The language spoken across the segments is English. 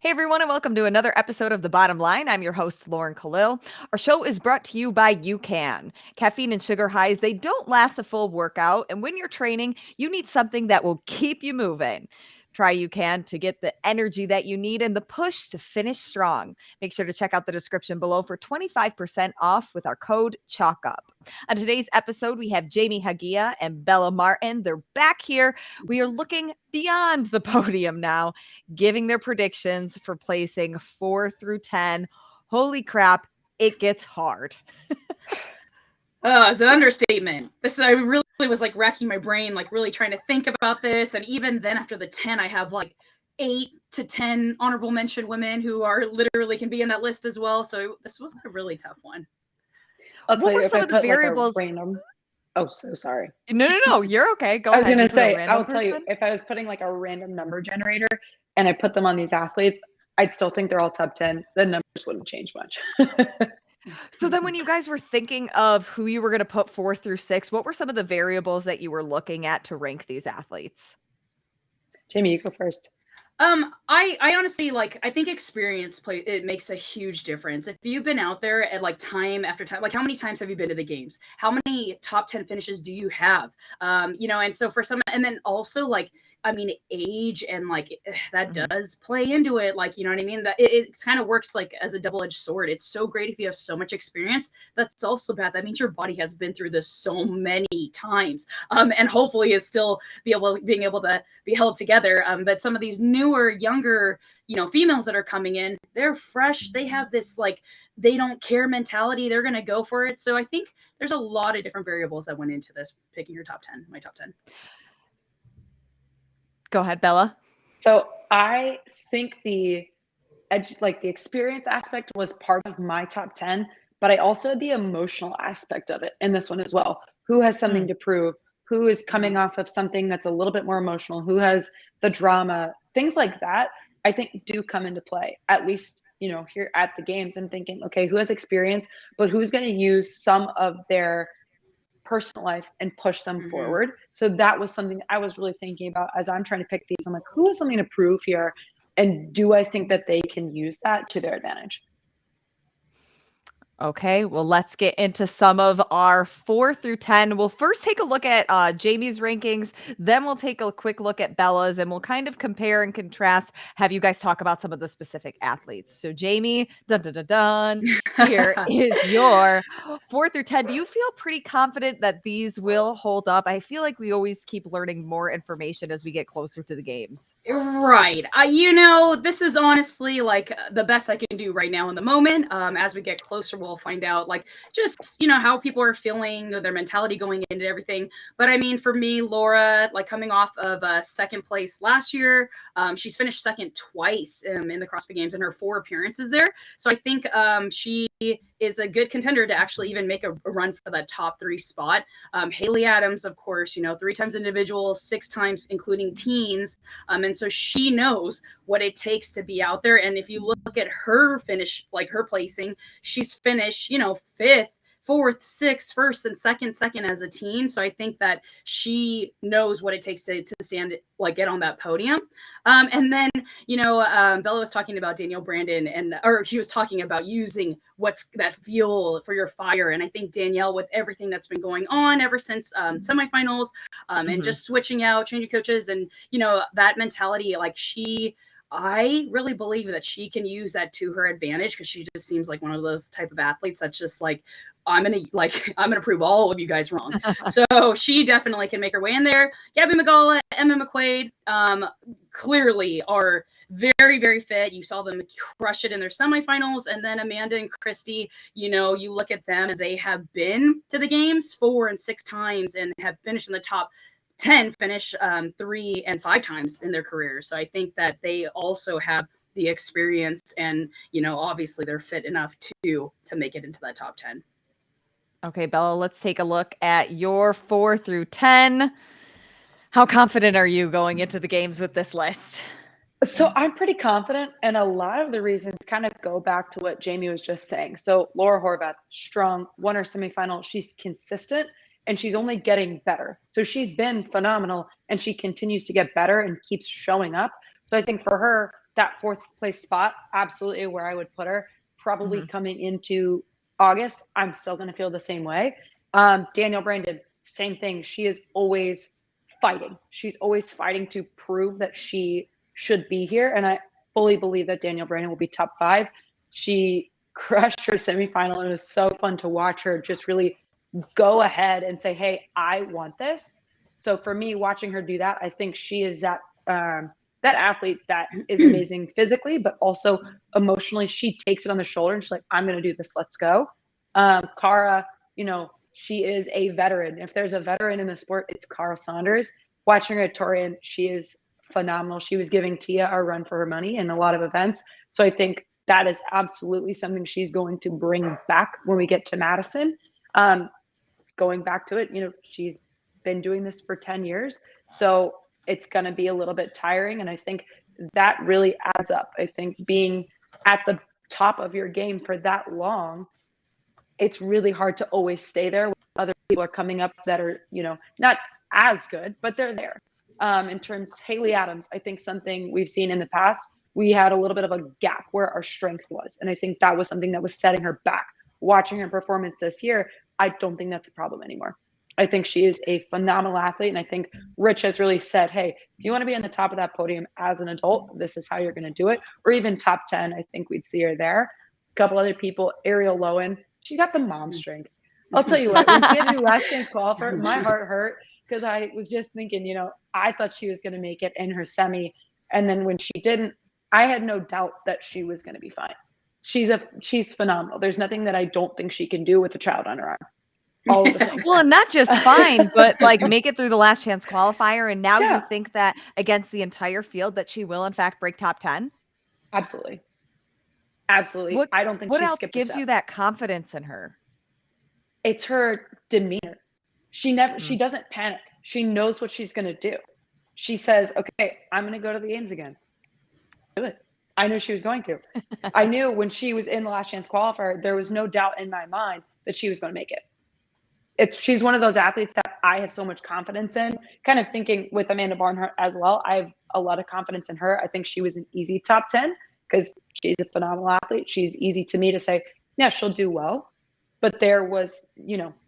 Hey everyone, and welcome to another episode of The Bottom Line. I'm your host, Lauren Khalil. Our show is brought to you by UCAN. Caffeine and sugar highs, they don't last a full workout, and when you're training, you need something that will keep you moving. Try UCAN to get the energy that you need and the push to finish strong. Make sure to check out the description below for 25% off with our code CHALKUP. On today's episode, we have Jamie Hagiya and Bella Martin. They're back here. We are looking beyond the podium now, giving their predictions for placing 4 through 10. Holy crap, it gets hard. It's an understatement. I really was like racking my brain, like really trying to think about this. And even then after the 10, I have like 8 to 10 honorable mention women who are literally can be in that list as well. So this was a really tough one. I'll tell you, What were if some I of the put like a variables? random. Oh, so sorry. No, you're okay. Go I was ahead. gonna You put a say, random I'll tell you, person? if I was putting like a random number generator and I put them on these athletes, I'd still think they're all top 10. The numbers wouldn't change much. So then when you guys were thinking of who you were going to put 4 through 6, what were some of the variables that you were looking at to rank these athletes? Jamie, you go first. I honestly I think experience it makes a huge difference. If you've been out there at like time after time, like how many times have you been to the games? How many top 10 finishes do you have? And so for some, and then also age and that does play into it. Like, you know what I mean? That it kind of works like as a double-edged sword. It's so great if you have so much experience. That's also bad. That means your body has been through this so many times. And hopefully is still being able to be held together. But some of these newer, younger, females that are coming in, they're fresh. They have this they don't care mentality. They're gonna go for it. So I think there's a lot of different variables that went into this picking your top 10, my top 10. Go ahead, Bella. So I think the experience aspect was part of my top 10, but I also had the emotional aspect of it in this one as well. Who has something to prove? Who is coming off of something that's a little bit more emotional? Who has the drama? Things like that, I think do come into play, at least, here at the games. I'm thinking, okay, who has experience, but who's going to use some of their personal life and push them forward. So that was something I was really thinking about as I'm trying to pick these. I'm like, who has something to prove here? And do I think that they can use that to their advantage? Okay, well, let's get into some of our 4 through 10. We'll first take a look at Jamie's rankings, then we'll take a quick look at Bella's, and we'll kind of compare and contrast, have you guys talk about some of the specific athletes. So Jamie, here is your 4 through 10. Do you feel pretty confident that these will hold up? I feel like we always keep learning more information as we get closer to the games. Right. This is honestly like the best I can do right now in the moment. As we get closer, we'll find out just how people are feeling, their mentality going into everything. But I mean, for me, Laura, coming off of second place last year, she's finished second twice in the CrossFit Games in her 4 appearances there. So I think she is a good contender to actually even make a run for that top 3 spot. Haley Adams, of course, 3 times individual, 6 times including teens. And so she knows what it takes to be out there. And if you look at her finish, her placing, she's finished, 5th, 4th, 6th, 1st, and second as a teen. So I think that she knows what it takes to stand, get on that podium. And then, Bella was talking about Danielle Brandon or she was talking about using what's that fuel for your fire. And I think Danielle, with everything that's been going on ever since semifinals and just switching out, changing coaches and, that mentality, I really believe that she can use that to her advantage because she just seems like one of those type of athletes that's just I'm gonna prove all of you guys wrong. So she definitely can make her way in there. Gabby McGaula, Emma McQuaid, clearly are very, very fit. You saw them crush it in their semifinals, and then Amanda and Christy. You look at them; they have been to the games 4 and 6 times and have finished in the top 10, finish 3 and 5 times in their careers. So I think that they also have the experience, and obviously they're fit enough to make it into that top 10. Okay, Bella, let's take a look at your 4 through 10. How confident are you going into the games with this list? So I'm pretty confident, and a lot of the reasons kind of go back to what Jamie was just saying. So Laura Horvath, strong, won her semifinal. She's consistent, and she's only getting better. So she's been phenomenal, and she continues to get better and keeps showing up. So I think for her, that fourth place spot, absolutely where I would put her. Probably Mhm. coming into August, I'm still going to feel the same way. Danielle Brandon, same thing. She is always fighting. She's always fighting to prove that she should be here. And I fully believe that Danielle Brandon will be top 5. She crushed her semifinal, and it was so fun to watch her just really go ahead and say, hey, I want this. So for me, watching her do that, I think she is that that athlete that is amazing physically, but also emotionally. She takes it on the shoulder and she's like, I'm going to do this. Let's go. Cara, she is a veteran. If there's a veteran in the sport, it's Cara Saunders. Watching her at Torian, she is phenomenal. She was giving Tia a run for her money in a lot of events. So I think that is absolutely something she's going to bring back when we get to Madison. Going back to it, she's been doing this for 10 years. So it's going to be a little bit tiring. And I think that really adds up. I think being at the top of your game for that long, it's really hard to always stay there when other people are coming up that are, not as good, but they're there. In terms, Haley Adams, I think something we've seen in the past, we had a little bit of a gap where our strength was. And I think that was something that was setting her back. Watching her performance this year, I don't think that's a problem anymore. I think she is a phenomenal athlete. And I think Rich has really said, hey, if you want to be on the top of that podium as an adult, this is how you're going to do it. Or even top 10, I think we'd see her there. A couple other people, Ariel Lowen, she got the mom strength. I'll tell you what, when she had to do last chance qualifier, my heart hurt because I was just thinking, I thought she was going to make it in her semi. And then when she didn't, I had no doubt that she was going to be fine. She's phenomenal. There's nothing that I don't think she can do with a child on her arm. All of the things. Well, and not just fine, but like make it through the last chance qualifier. And now you think that against the entire field that she will in fact break top 10? Absolutely. I don't think what else gives you that confidence in her? It's her demeanor. She doesn't panic. She knows what she's going to do. She says, okay, I'm going to go to the games again. Do it. I knew she was going to. I knew when she was in the last chance qualifier, there was no doubt in my mind that she was going to make it. She's one of those athletes that I have so much confidence in. Kind of thinking with Amanda Barnhart as well, I have a lot of confidence in her. I think she was an easy top 10 because she's a phenomenal athlete. She's easy to me to say, yeah, she'll do well. But there was,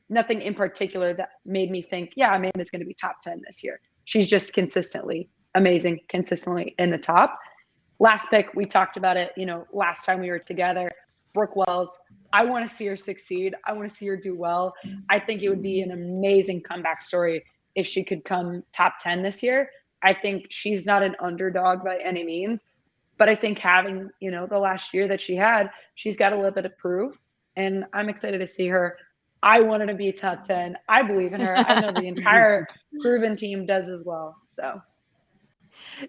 nothing in particular that made me think, yeah, Amanda's going to be top 10 this year. She's just consistently amazing, consistently in the top. Last pick, we talked about it, last time we were together. Brooke Wells, I want to see her succeed. I want to see her do well. I think it would be an amazing comeback story if she could come top 10 this year. I think she's not an underdog by any means, but I think having, the last year that she had, she's got a little bit to prove. And I'm excited to see her. I want her to be top 10. I believe in her. I know the entire Proven team does as well. So,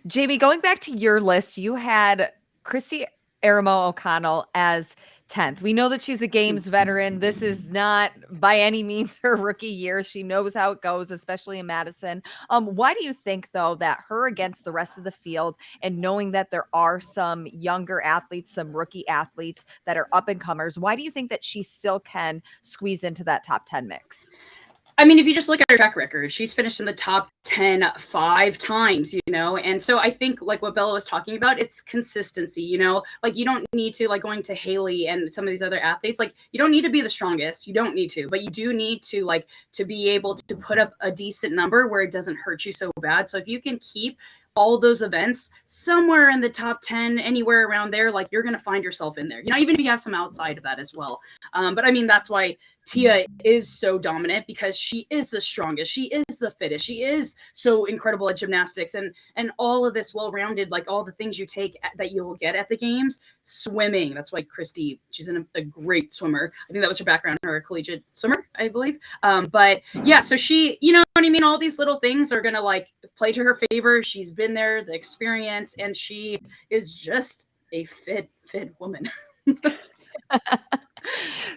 Jamie, going back to your list, you had Christy Aramo O'Connell as 10th. We know that she's a games veteran. This is not by any means her rookie year. She knows how it goes, especially in Madison. Why do you think, though, that her against the rest of the field and knowing that there are some younger athletes, some rookie athletes that are up and comers, why do you think that she still can squeeze into that top 10 mix? I mean, if you just look at her track record, she's finished in the top 10 5 times, and so I think like what Bella was talking about, it's consistency, like you don't need to, like going to Haley and some of these other athletes, like you don't need to be the strongest, you don't need to, but you do need to to be able to put up a decent number where it doesn't hurt you so bad. So if you can keep all those events somewhere in the top 10, anywhere around there, like you're going to find yourself in there, even if you have some outside of that as well. But I mean, that's why Tia is so dominant, because she is the strongest. She is the fittest. She is so incredible at gymnastics and all of this well-rounded, like all the things you take that you will get at the games. Swimming. That's why Christy, she's a great swimmer. I think that was her background, her collegiate swimmer, I believe. But yeah, so she, what I mean? All these little things are going to play to her favor. She's been there, the experience, and she is just a fit woman.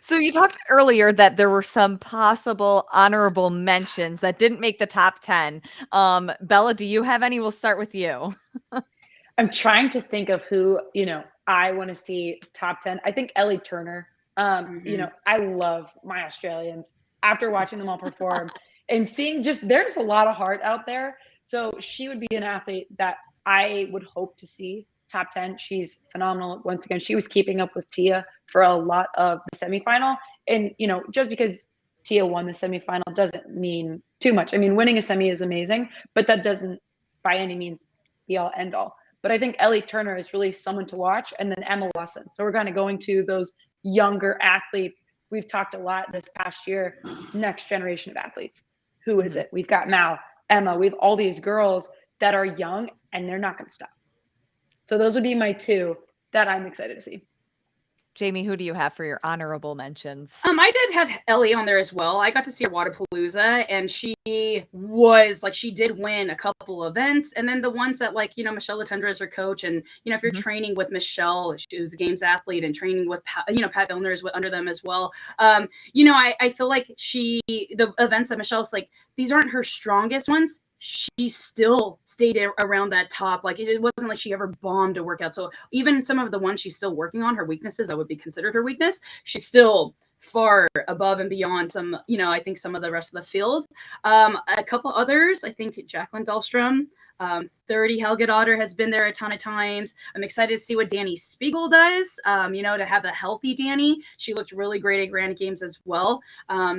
So you talked earlier that there were some possible honorable mentions that didn't make the top 10. Bella, do you have any? We'll start with you. I'm trying to think of who, I want to see top 10. I think Ellie Turner. I love my Australians. After watching them all perform and seeing there's a lot of heart out there. So she would be an athlete that I would hope to see top 10. She's phenomenal. Once again, she was keeping up with Tia for a lot of the semifinal. And, just because Tia won the semifinal doesn't mean too much. I mean, winning a semi is amazing, but that doesn't by any means be all end all. But I think Ellie Turner is really someone to watch, and then Emma Lawson. So we're kind of going to those younger athletes. We've talked a lot this past year, next generation of athletes. Who is it? We've got Mal, Emma, we have all these girls that are young and they're not going to stop. So those would be my two that I'm excited to see. Jamie, who do you have for your honorable mentions? I did have Ellie on there as well. I got to see her Wadapalooza, and she did win a couple events, and then the ones that Michelle Latundra is her coach, and if you're training with Michelle, who's a games athlete, and training with Pat Villner is under them as well. I feel like the events that Michelle's these aren't her strongest ones. She still stayed around that top. It wasn't like she ever bombed a workout. So even some of the ones she's still working on, her weaknesses, that would be considered her weakness, she's still far above and beyond some, I think some of the rest of the field. A couple others, I think Jacqueline Dahlstrom, 30 Helga Daughter has been there a ton of times. I'm excited to see what Danny Spiegel does, to have a healthy Danny. She looked really great at Grand Games as well.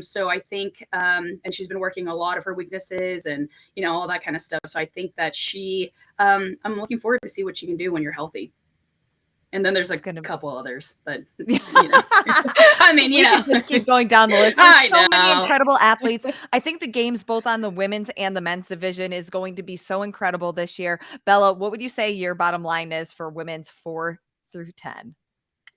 So I think, and she's been working a lot of her weaknesses and, all that kind of stuff. So I think that I'm looking forward to see what she can do when you're healthy. And then there's a couple others, but I mean, just keep going down the list. There's so many incredible athletes. I think the games, both on the women's and the men's division, is going to be so incredible this year. Bella, what would you say your bottom line is for women's 4 through 10?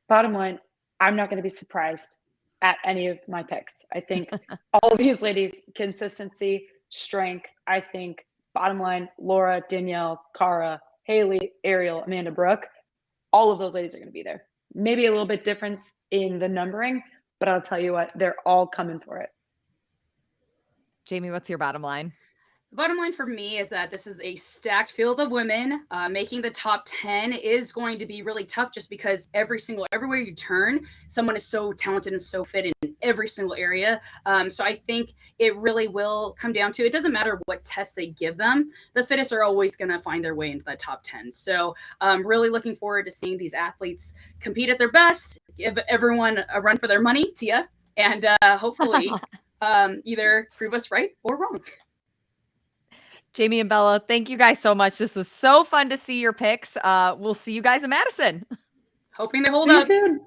Bottom line, I'm not going to be surprised at any of my picks. I think all of these ladies, consistency, strength. I think bottom line, Laura, Danielle, Cara, Haley, Ariel, Amanda Brooke. All of those ladies are going to be there. Maybe a little bit difference in the numbering, but I'll tell you what, they're all coming for it. Jamie, what's your bottom line? The bottom line for me is that this is a stacked field of women. Making the top 10 is going to be really tough just because everywhere you turn, someone is so talented and so fit in every single area. So I think it really will come down to, it doesn't matter what tests they give them, the fittest are always going to find their way into that top 10. So really looking forward to seeing these athletes compete at their best, give everyone a run for their money, Tia, and hopefully either prove us right or wrong. Jamie and Bella, thank you guys so much. This was so fun to see your picks. We'll see you guys in Madison. Hoping they hold up. See you soon.